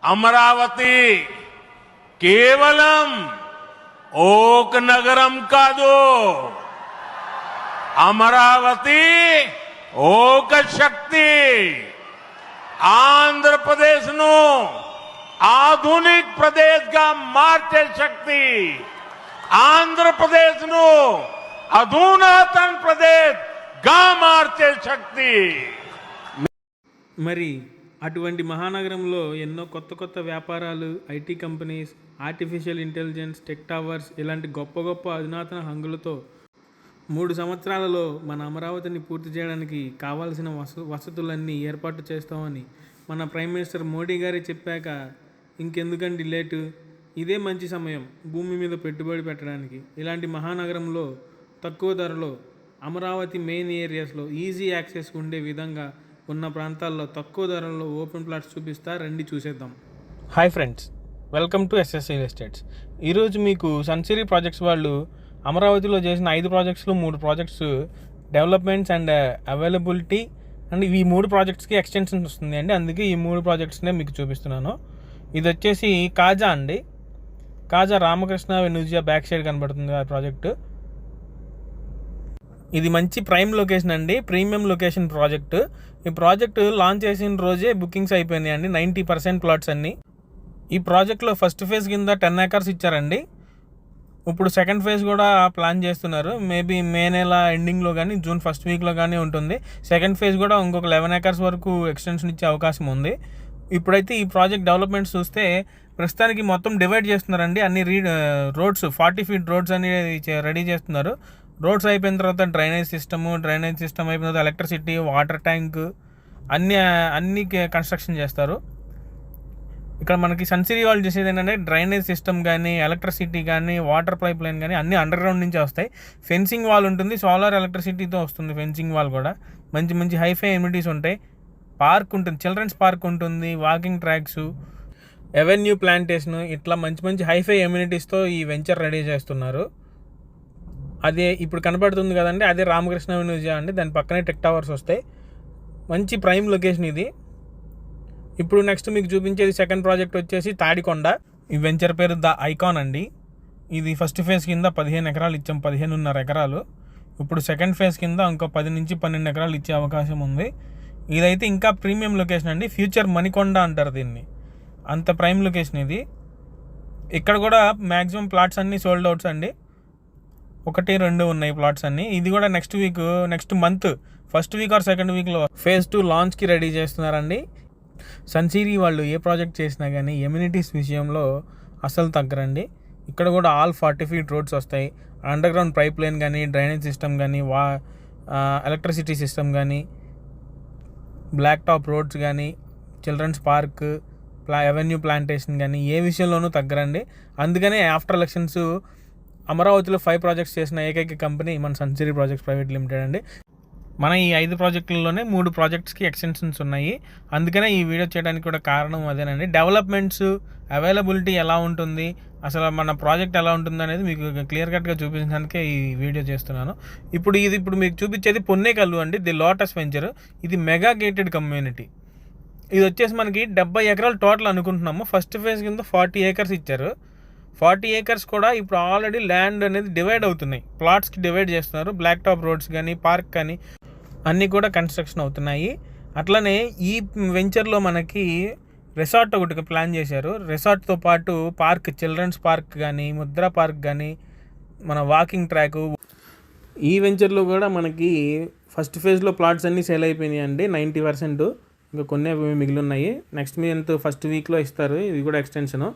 అమరావతి కేవలం ఒక నగరం కాదు, అమరావతి ఒక శక్తి. ఆంధ్రప్రదేశ్ను ఆధునిక ప్రదేశ్గా మార్చే శక్తి, ఆంధ్రప్రదేశ్ను అధునాతన ప్రదేశ్గా మార్చే శక్తి. మరి అటువంటి మహానగరంలో ఎన్నో కొత్త కొత్త వ్యాపారాలు, IT companies, artificial intelligence, tech towers ఇలాంటి గొప్ప గొప్ప అధునాతన హంగులతో 3 సంవత్సరాలలో మన అమరావతిని పూర్తి చేయడానికి కావాల్సిన వసతులన్నీ ఏర్పాటు చేస్తామని మన ప్రైమ్ మినిస్టర్ మోడీ గారే చెప్పాక ఇంకెందుకండి లేటు? ఇదే మంచి సమయం భూమి మీద పెట్టుబడి పెట్టడానికి. ఇలాంటి మహానగరంలో తక్కువ ధరలో అమరావతి మెయిన్ ఏరియాస్లో ఈజీ యాక్సెస్ ఉండే విధంగా ఉన్న ప్రాంతాల్లో తక్కువ ధరల్లో ఓపెన్ ప్లాట్స్ చూపిస్తా, రండి చూసేద్దాం. Hi friends, welcome to SS real estates. ఈరోజు మీకు సన్సిరీ ప్రాజెక్ట్స్ వాళ్ళు అమరావతిలో చేసిన 5 ప్రాజెక్ట్స్లో 3 projects developments and availability and ఈ 3 ప్రాజెక్ట్స్కి ఎక్స్టెన్షన్స్ వస్తుంది అండి. అందుకే ఈ 3 ప్రాజెక్ట్స్నే మీకు చూపిస్తున్నాను. ఇది వచ్చేసి కాజా అండి, కాజా రామకృష్ణ వెనుజియా బ్యాక్ సైడ్ కనబడుతుంది ఆ ప్రాజెక్టు. ఇది మంచి ప్రైమ్ లొకేషన్ అండి, ప్రీమియం లొకేషన్ ప్రాజెక్టు. ఈ ప్రాజెక్టు లాంచ్ చేసిన రోజే బుకింగ్స్ అయిపోయినాయి అండి, 90% ప్లాట్స్ అన్నీ. ఈ ప్రాజెక్ట్లో ఫస్ట్ ఫేజ్ కింద 10 acres ఇచ్చారండి. ఇప్పుడు సెకండ్ ఫేజ్ కూడా ప్లాన్ చేస్తున్నారు. మేబీ మే నెల ఎండింగ్లో కానీ జూన్ ఫస్ట్ వీక్లో కానీ ఉంటుంది. సెకండ్ ఫేజ్ కూడా ఇంకొక 11 acres వరకు ఎక్స్టెన్షన్ ఇచ్చే అవకాశం ఉంది. ఇప్పుడైతే ఈ ప్రాజెక్ట్ డెవలప్మెంట్ చూస్తే ప్రస్తుతానికి మొత్తం డివైడ్ చేస్తున్నారండి. అన్ని రోడ్స్ 40 feet రోడ్స్ అనేది రెడీ చేస్తున్నారు. రోడ్స్ అయిపోయిన తర్వాత డ్రైనేజ్ సిస్టమ్ అయిపోయిన తర్వాత ఎలక్ట్రిసిటీ, వాటర్ ట్యాంక్ అన్నీ కన్స్ట్రక్షన్ చేస్తారు. ఇక్కడ మనకి సన్సిరీ వాళ్ళు చేసేది ఏంటంటే డ్రైనేజ్ సిస్టమ్ కానీ, ఎలక్ట్రిసిటీ కానీ, వాటర్ పైప్ లైన్ కానీ అన్నీ అండర్ గ్రౌండ్ నుంచి వస్తాయి. ఫెన్సింగ్ వాల్ ఉంటుంది, సోలార్ ఎలక్ట్రిసిటీతో వస్తుంది ఫెన్సింగ్ వాల్ కూడా. మంచి మంచి హైఫై ఎమ్యూనిటీస్ ఉంటాయి. పార్క్ ఉంటుంది, చిల్డ్రన్స్ పార్క్ ఉంటుంది, వాకింగ్ ట్రాక్స్, ఎవెన్యూ ప్లాంటేషన్, ఇట్లా మంచి మంచి హైఫై ఎమ్యూనిటీస్తో ఈ వెంచర్ రెడీ చేస్తున్నారు. అదే ఇప్పుడు కనపడుతుంది కదండి, అదే రామకృష్ణ వెనుజియా అండి. దాని పక్కనే టెక్ టవర్స్ వస్తాయి. మంచి ప్రైమ్ లొకేషన్ ఇది. ఇప్పుడు నెక్స్ట్ మీకు చూపించేది సెకండ్ ప్రాజెక్ట్ వచ్చేసి తాడికొండ. ఈ వెంచర్ పేరు ద ఐకాన్ అండి. ఇది ఫస్ట్ ఫేజ్ కింద 15 acres ఇచ్చాం, 15.5 acres. ఇప్పుడు సెకండ్ ఫేజ్ కింద ఇంకో 10 నుంచి 12 acres ఇచ్చే అవకాశం ఉంది. ఇదైతే ఇంకా ప్రీమియం లొకేషన్ అండి, ఫ్యూచర్ మణికొండ అంటారు దీన్ని, అంత ప్రైమ్ లొకేషన్ ఇది. ఇక్కడ కూడా మ్యాక్సిమం ప్లాట్స్ అన్నీ సోల్డ్ అవుట్స్ అండి. 1, 2 ఉన్నాయి ప్లాట్స్ అన్నీ. ఇది కూడా next month first week or second వీక్లో phase 2 లాంచ్కి రెడీ చేస్తున్నారండి. సన్సిరీ వాళ్ళు ఏ ప్రాజెక్ట్ చేసినా కానీ ఎమ్యూనిటీస్ విషయంలో అసలు తగ్గరండి. ఇక్కడ కూడా ఆల్ 40 feet రోడ్స్ వస్తాయి. అండర్ గ్రౌండ్ పైప్ లైన్ కానీ, డ్రైనేజ్ సిస్టమ్ కానీ, ఎలక్ట్రిసిటీ సిస్టమ్ కానీ, బ్లాక్ టాప్ రోడ్స్ కానీ, చిల్డ్రన్స్ పార్క్, ఎవెన్యూ ప్లాంటేషన్ కానీ ఏ విషయంలోనూ తగ్గరండి. అందుకనే ఆఫ్టర్ ఎలక్షన్స్ అమరావతిలో 5 ప్రాజెక్ట్స్ చేసిన ఏకైక కంపెనీ మన సన్సిరీ ప్రాజెక్ట్స్ ప్రైవేట్ లిమిటెడ్ అండి. మన ఈ 5 ప్రాజెక్టుల్లోనే 3 ప్రాజెక్ట్స్కి ఎక్స్టెన్షన్స్ ఉన్నాయి. అందుకనే ఈ వీడియో చేయడానికి కూడా కారణం అదేనండి. డెవలప్మెంట్స్, అవైలబిలిటీ ఎలా ఉంటుంది, అసలు మన ప్రాజెక్ట్ ఎలా ఉంటుంది అనేది మీకు క్లియర్ కట్గా చూపించడానికే ఈ వీడియో చేస్తున్నాను. ఇప్పుడు మీకు చూపించేది పొన్నేకల్లు అండి, ది లోటస్ వెంచర్. ఇది మెగా గేటెడ్ కమ్యూనిటీ. ఇది వచ్చేసి మనకి 70 acres టోటల్ అనుకుంటున్నాము. ఫస్ట్ ఫేజ్ కింద 40 acres ఇచ్చారు. 40 acres కూడా ఇప్పుడు ఆల్రెడీ ల్యాండ్ అనేది డివైడ్ అవుతున్నాయి, ప్లాట్స్కి డివైడ్ చేస్తున్నారు. బ్లాక్ టాప్ రోడ్స్ కానీ, పార్క్ కానీ అన్నీ కూడా కన్స్ట్రక్షన్ అవుతున్నాయి. అట్లనే ఈ వెంచర్లో మనకి రిసార్ట్ ఒకటి ప్లాన్ చేశారు. రిసార్ట్తో పాటు పార్క్, చిల్డ్రన్స్ పార్క్ కానీ, ముద్రా పార్క్ కానీ, మన వాకింగ్ ట్రాక్. ఈ వెంచర్లో కూడా మనకి ఫస్ట్ ఫేజ్లో ప్లాట్స్ అన్నీ సేల్ అయిపోయినాయి అండి, 90%. ఇంకా కొన్ని మిగిలి ఉన్నాయి. నెక్స్ట్ మంత్ ఫస్ట్ వీక్లో ఇస్తారు. ఇది కూడా ఎక్స్టెన్షను.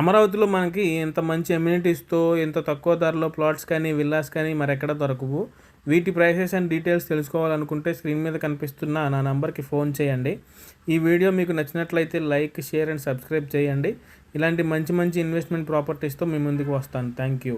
అమరావతిలో మనకి ఎంత మంచి ఎమ్యూనిటీస్తో ఎంత తక్కువ ధరలో ప్లాట్స్ కానీ, విల్లాస్ కానీ మరెక్కడ దొరకవు. వీటి ప్రైసెస్ అండ్ డీటెయిల్స్ తెలుసుకోవాలనుకుంటే స్క్రీన్ మీద కనిపిస్తున్న నా నంబర్కి ఫోన్ చేయండి. ఈ వీడియో మీకు నచ్చినట్లయితే లైక్, షేర్ అండ్ సబ్స్క్రైబ్ చేయండి. ఇలాంటి మంచి మంచి ఇన్వెస్ట్మెంట్ ప్రాపర్టీస్తో మీ ముందుకు వస్తాను. Thank you.